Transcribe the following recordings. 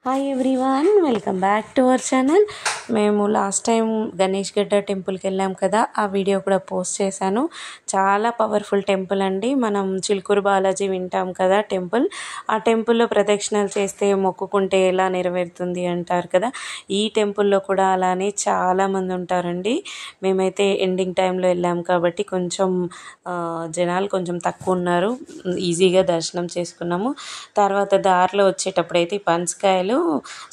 Hi everyone, welcome back to our channel. మేము last time Ganesh గడ్డ టెంపుల్కి వెళ్ళాం కదా, ఆ వీడియో కూడా పోస్ట్ చేశాను. చాలా పవర్ఫుల్ టెంపుల్ అండి. మనం చిలుకూరు బాలాజీ వింటాం కదా టెంపుల్, ఆ టెంపుల్లో ప్రదక్షిణలు చేస్తే మొక్కుకుంటే ఎలా నెరవేరుతుంది అంటారు కదా, ఈ టెంపుల్లో కూడా అలానే చాలామంది ఉంటారండి. మేమైతే ఎండింగ్ టైంలో వెళ్ళాం కాబట్టి కొంచెం జనాలు కొంచెం తక్కువ ఉన్నారు, ఈజీగా దర్శనం చేసుకున్నాము. తర్వాత దారిలో వచ్చేటప్పుడు అయితే పనసకాయలు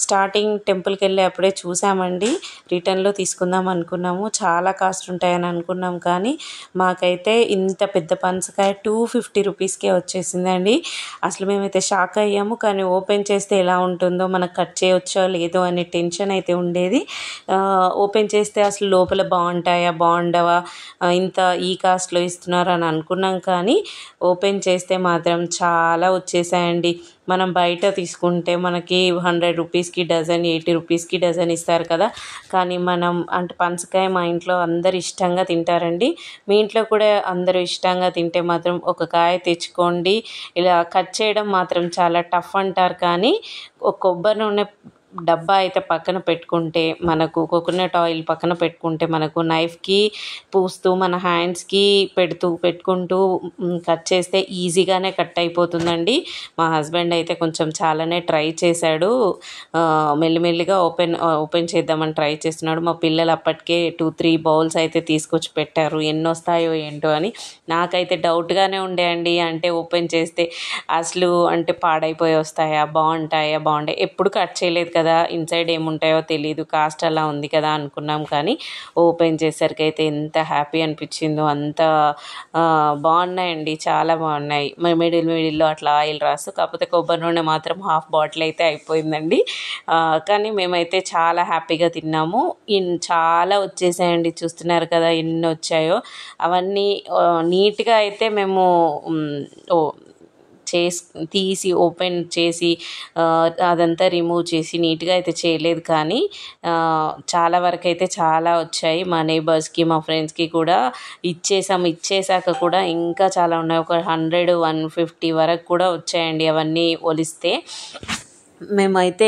స్టార్టింగ్ టెంపుల్కి వెళ్ళి అప్పుడే చూసామండి. రిటర్న్లో తీసుకుందాం అనుకున్నాము, చాలా కాస్ట్ ఉంటాయని అనుకున్నాం, కానీ మాకైతే ఇంత పెద్ద పనసకాయ 250 రూపీస్కే వచ్చేసిందండి. అసలు మేమైతే షాక్ అయ్యాము, కానీ ఓపెన్ చేస్తే ఎలా ఉంటుందో, మనకు కట్ చేయవచ్చో లేదో అనే టెన్షన్ అయితే ఉండేది. ఓపెన్ చేస్తే అసలు లోపల బాగుంటాయా బాగుండవా, ఇంత ఈ కాస్ట్లో ఇస్తున్నారు అని అనుకున్నాం, కానీ ఓపెన్ చేస్తే మాత్రం చాలా వచ్చేసాయండి. మనం బయట తీసుకుంటే మనకి 100 రూపీస్కి డజన్, 80 రూపీస్కి డజన్ ఇస్తారు కదా, కానీ మనం అంటే పనసకాయ మా ఇంట్లో అందరు ఇష్టంగా తింటారండి. మీ ఇంట్లో కూడా అందరూ ఇష్టంగా తింటే మాత్రం ఒక కాయ తెచ్చుకోండి. ఇలా కట్ చేయడం మాత్రం చాలా టఫ్ అంటారు, కానీ ఒక కొబ్బరి నూనె డబ్బా అయితే పక్కన పెట్టుకుంటే, మనకు కోకోనట్ ఆయిల్ పక్కన పెట్టుకుంటే, మనకు నైఫ్కి పూస్తూ మన హ్యాండ్స్కి పెట్టుకుంటూ కట్ చేస్తే ఈజీగానే కట్ అయిపోతుందండి. మా హస్బెండ్ అయితే కొంచెం చాలానే ట్రై చేశాడు, మెల్లిమెల్లిగా ఓపెన్ చేద్దామని ట్రై చేస్తున్నాడు. మా పిల్లలు అప్పటికే 2-3 బౌల్స్ అయితే తీసుకొచ్చి పెట్టారు, ఎన్ని వస్తాయో ఏంటో అని. నాకైతే డౌట్గానే ఉండేయండి, అంటే ఓపెన్ చేస్తే అసలు అంటే పాడైపోయి వస్తాయా బాగుంటాయా ఎప్పుడు కట్ చేయలేదు కదా, ఇన్సైడ్ ఏముంటాయో తెలియదు, కాస్ట్ అలా ఉంది కదా అనుకున్నాం, కానీ ఓపెన్ చేసరికి అయితే ఎంత హ్యాపీ అనిపించిందో, అంత బాగున్నాయండి, చాలా బాగున్నాయి. మిడిల్లో అట్లా ఆయిల్ రాసు, కాకపోతే కొబ్బరి నూనె మాత్రం హాఫ్ బాటిల్ అయితే అయిపోయిందండి. కానీ మేమైతే చాలా హ్యాపీగా తిన్నాము. చాలా వచ్చేసాయండి, చూస్తున్నారు కదా ఎన్ని వచ్చాయో. అవన్నీ నీట్గా అయితే మేము తీసి ఓపెన్ చేసి అదంతా రిమూవ్ చేసి నీట్గా అయితే చేయలేదు, కానీ చాలా వరకు అయితే చాలా వచ్చాయి. మా నేబర్స్కి, మా ఫ్రెండ్స్కి కూడా ఇచ్చేసాక కూడా ఇంకా చాలా ఉన్నాయి, ఒక 100-150 వరకు కూడా వచ్చాయండి అవన్నీ ఒలిస్తే. మేమైతే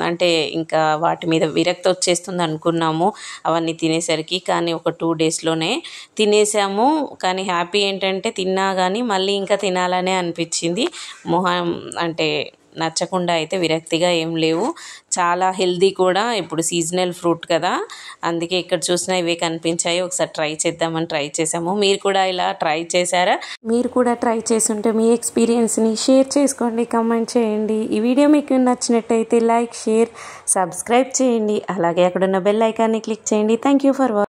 అంటే ఇంకా వాటి మీద విరక్తి వచ్చేస్తుంది అనుకున్నాము అవన్నీ తినేసరికి, కానీ ఒక 2 డేస్లోనే తినేసాము. కానీ హ్యాపీ ఏంటంటే తిన్నా కానీ మళ్ళీ ఇంకా తినాలనే అనిపించింది. మొహం అంటే నచ్చకుండా అయితే విరక్తిగా ఏం లేవు. చాలా హెల్దీ కూడా, ఇప్పుడు సీజనల్ ఫ్రూట్ కదా, అందుకే ఇక్కడ చూసినా ఇవే కనిపించాయి. ఒకసారి ట్రై చేద్దామని ట్రై చేసాము. మీరు కూడా ఇలా ట్రై చేశారా? మీరు కూడా ట్రై చేస్తుంటే మీ ఎక్స్పీరియన్స్ని షేర్ చేసుకోండి, కమెంట్ చేయండి. ఈ వీడియో మీకు నచ్చినట్టయితే లైక్, షేర్, సబ్స్క్రైబ్ చేయండి. అలాగే అక్కడున్న బెల్ ఐకాన్ని క్లిక్ చేయండి. Thank you for watching.